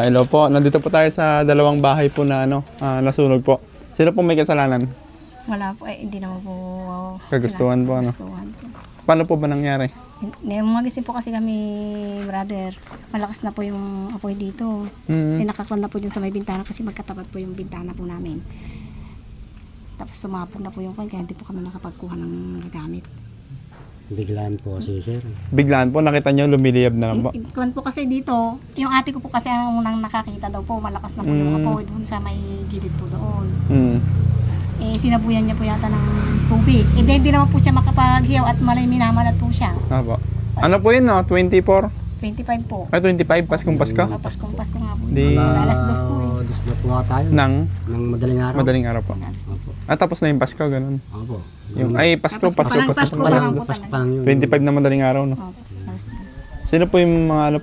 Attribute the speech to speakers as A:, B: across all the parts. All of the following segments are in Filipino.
A: Hello po, nandito po tayo sa dalawang bahay po na nasunog po. Sino po may kasalanan?
B: Wala po, hindi naman po
A: Kagustuhan po, ano?
B: kagustuhan po.
A: Paano po ba nangyari?
B: Magising po kasi kami, brother. Malakas na po yung apoy dito.
A: Mm.
B: Tinakaklan na po dyan sa may bintana kasi magkatapat po yung bintana po namin. Tapos sumapog na po yung kaya hindi po kami nakapagkuha ng gamit.
C: Biglaan po kasi sir.
A: Biglaan po, nakita nyo, lumiliyab na lang po.
B: Kwan po kasi dito, yung ate ko po kasi ang unang nakakita daw po, malakas na po yung apoy doon sa may gilid po doon.
A: Mm.
B: Sinabuyan niya po yata ng tubig. Hindi naman po siya makapaghiyaw at malay minamalat po siya.
A: Apo. Ano po yun, no? 24?
B: 25 po.
A: Ay, 25, Paskong Pasko?
B: Pasko nga po.
A: Di-
B: Alas 2 po eh.
C: Dos na po nga tayo.
A: Nang
C: Nang madaling araw.
A: madaling araw po.
B: Alas 2.
C: Opo.
A: Tapos na yung Pasko, ganun.
C: Opo.
A: Yung, ay, Pasko,
B: Tapos
A: Pasko,
B: parang
A: Pasko.
B: Pasko
A: Alas
B: lang po
A: 2.
C: Pas pa lang yun.
A: 25 na madaling araw, no?
B: Opo, alas 2.
A: Sino po yung mga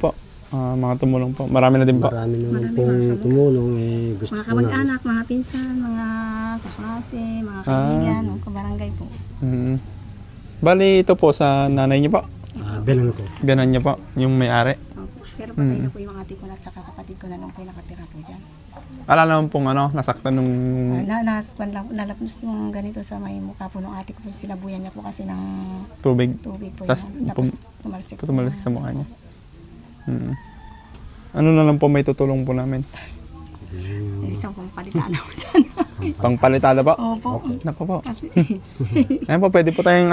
A: mga tumulong po? Marami na din po.
C: Marami naman pong tumulong gusto
B: Mga
C: ko na.
B: kamag-anak, mga pinsan, mga kaklase, mga kaibigan, mga kabarangay po.
A: Mm. Bali, ito po sa nanay niyo po.
C: Bilang ko.
A: Ganan niya po, yung may-ari.
B: Opo. Pero patay na po yung mga ate ko na at saka kapatid ko na lang po yung nakatira po dyan.
A: Ala naman pong nasaktan nung
B: Nalapnos yung ganito sa may mukha po ng ate ko. Sinabuyan niya po kasi ng
A: tubig.
B: tubig po
A: Tas
B: yun. Tapos tumalsik po.
A: Tumalsik sa mukha niya. Mm. Ano na lang po may tutulong po namin?
B: Yung isang pong palitan ako sana.
A: Pangpalitada po?
B: Opo.
A: Nako po.
B: Kasi,
A: Ayan po, pwede po tayong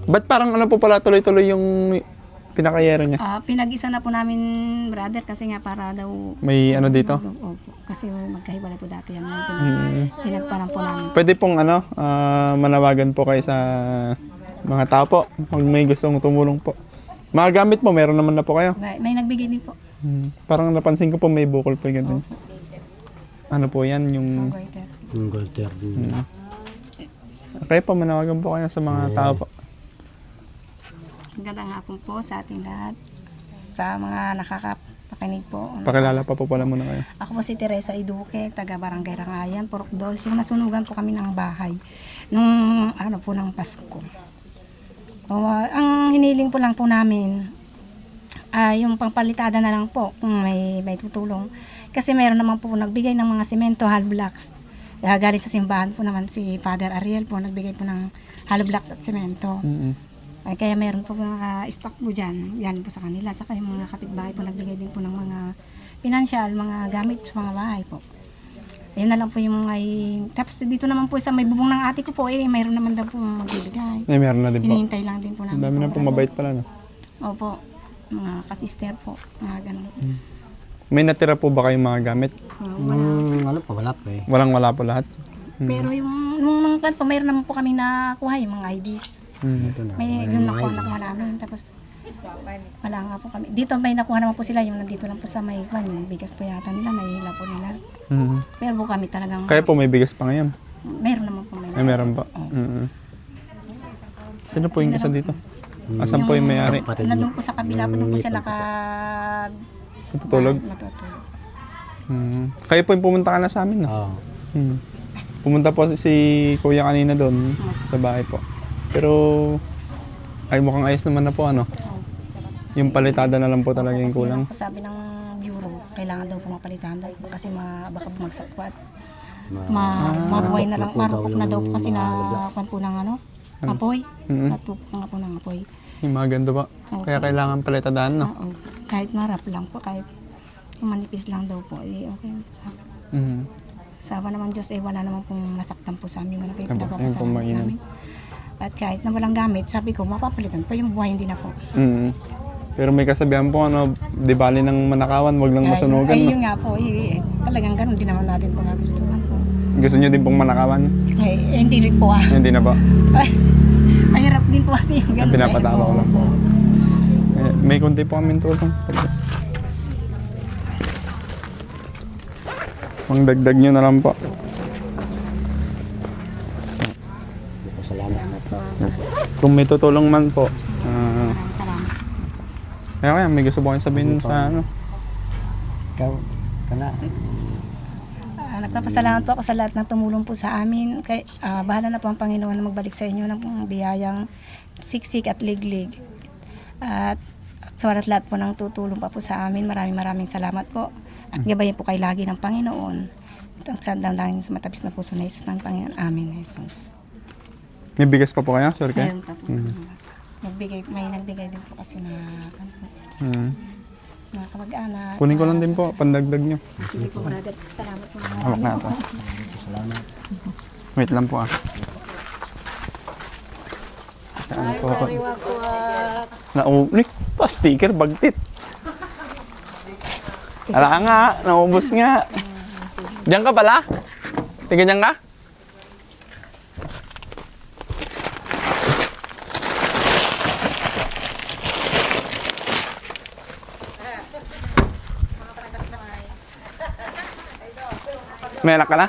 A: ba't parang po pala tuloy-tuloy yung pinakayero niya?
B: pinag-isa na po namin, brother, kasi nga para daw
A: May dito?
B: Opo. Kasi magkahiwalay po dati yan. Pinagparang po namin.
A: Pwede pong manawagan po kayo sa mga tao po. Kung may gustong tumulong po. Mga gamit po, meron naman na po kayo.
B: May nagbigay din po.
A: Parang napansin ko po may bukol po yung ganun. Ano po yan? Yung...
B: Goiter.
C: Yung golter.
A: Kaya po, manawagan po kayo sa mga tao po.
B: Magandang hapon po sa ating lahat. Sa mga nakakapakinig po.
A: Pakilala pa po pala muna kayo.
B: Ako po si Teresa Iduque, taga Barangay Rangayan, Purok 2. Yung nasunugan po kami ng bahay nung ng Pasko. Ang hiniling po lang po namin, yung pangpalitada na lang po kung may tutulong. Kasi meron naman po nagbigay ng mga semento, hollow blocks. Galing sa simbahan po naman si Father Ariel po, nagbigay po ng hollow blocks at semento. Kaya meron po mga stock po dyan, yan po sa kanila. Tsaka yung mga kapitbahay po nagbigay din po ng mga financial, mga gamit sa mga bahay po. Ayun na lang po yung tapos dito naman po sa may bubong ng ate ko po, mayroon naman daw po magbibigay.
A: Meron na din po.
B: Hinihintay lang din po namin.
A: Ang dami na po mabait pala, no?
B: Opo, mga kasister po, mga ganun.
A: May natira po ba kayong mga gamit?
C: Wala pa, wala pa eh.
A: Wala po lahat?
B: Pero yung nung po, mayroon naman po kami nakuha yung mga IDs.
C: Ito na.
B: May yung nakuha namin, tapos wala nga po kami. Dito may nakuha naman po sila, yung nandito lang po sa may yung bigas po yata nila, nahihila po nila. Pero po kami talagang,
A: Kaya po may bigas pa ngayon?
B: meron naman po
A: Ay, meron pa. Sino po yung isa dito? Asan po yung may-ari?
B: nandun po sa kabila po, doon po siya
A: Natutulog?
B: natutulog.
A: Kayo po yung pumunta ka na sa amin, no?
C: Oo.
A: Pumunta po si Kuya kanina doon sa bahay po. Pero ay mukhang ayos naman na po, ano? Yung palitada na lang po talaga yung
B: Kasi
A: kulang.
B: yun ang sabi ng bureau, kailangan daw po mapalitan daw kasi baka bumagsak po at mabuhay na lang, marupok na daw po kasi na kwan po ng apoy. Natupok nga po ng apoy.
A: Yung mga ganito po. Kaya kailangan palitadaan, no?
B: Oo. Kahit marap lang po, kahit manipis lang daw po, okay po sa akin. Sawa naman Diyos, wala naman pong nasaktan po sa amin. Ano po yung pinagpapasalamat namin. At kahit na walang gamit, sabi ko, mapapalitan po yung buhay, hindi na po.
A: Pero may kasabihan po, di bali ng manakawan, wag lang masunugan.
B: Ay,
A: No?
B: yun nga po, talagang ganun din naman natin po kagustuhan po.
A: Gusto nyo din pong manakawan?
B: Hindi rin po
A: Hindi na po.
B: Ay, mahirap din po kasi yung ganun.
A: Pinapatawa ko lang po. May kunti po kami tulong. Pangdagdag nyo na lang po.
C: Salamat.
A: Kung may tutulong man po.
B: Maraming salamat.
A: Kaya may gusto po kayong sabihin sa
C: Ikaw, kana.
B: Nagpapasalamat po ako sa lahat ng tumulong po sa amin. Bahala na po ang Panginoon na magbalik sa inyo ng biyayang siksik at liglig. At sa lahat po ng tutulong pa po sa amin. Maraming salamat po. At gabayan po kayo lagi ng Panginoon. Ito ang sandang sa matabis na puso na Jesus ng Panginoon. Amen, Jesus.
A: May bigas pa po kayo, Sir Ken?
B: Meron pa po. May nagbigay din po kasi na
A: Mm.
B: mga kamag-anak.
A: Kunin ko lang din po, pandagdag nyo.
B: Sige po, brother. Salamat po.
A: Hawak na ito.
C: Salamat.
A: Wait lang po ah. Saan po ako? Pa, sticker, bagtit. Ala nga, naubos nga. Diyan ka pala? Tiga diyan ka? May anak ka na?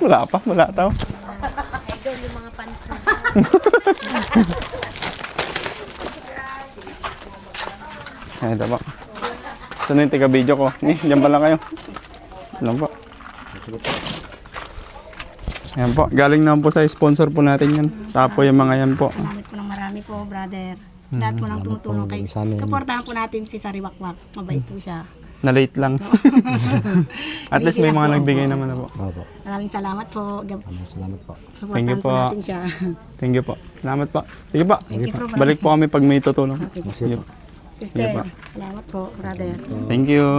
A: Wala pa, wala tao. Ay, ito po. Saan yung tiga-video ko? Diyan pala kayo. Alam po. Ayan po. Galing naman po sa sponsor po natin yan. Sa po yung mga yan po.
B: Salamat po ng marami po, brother. Lahat po ng tumutulong kay
C: sa amin.
B: Supportahan po natin si Sariwakwak. Mabait po siya.
A: Na-late lang. At least may mga nagbigay naman na po.
C: Opo.
B: Maraming salamat po.
C: Salamat po.
A: Thank you
B: Supportahan po
A: po.
B: natin siya.
A: Thank you po. Salamat po. Sige po.
B: Thank you po, brother.
A: Balik po kami pag may tutulong.
B: Sige.
A: Sige po.
B: Sister,
A: Sige po.
B: salamat po, brother.
A: Thank you.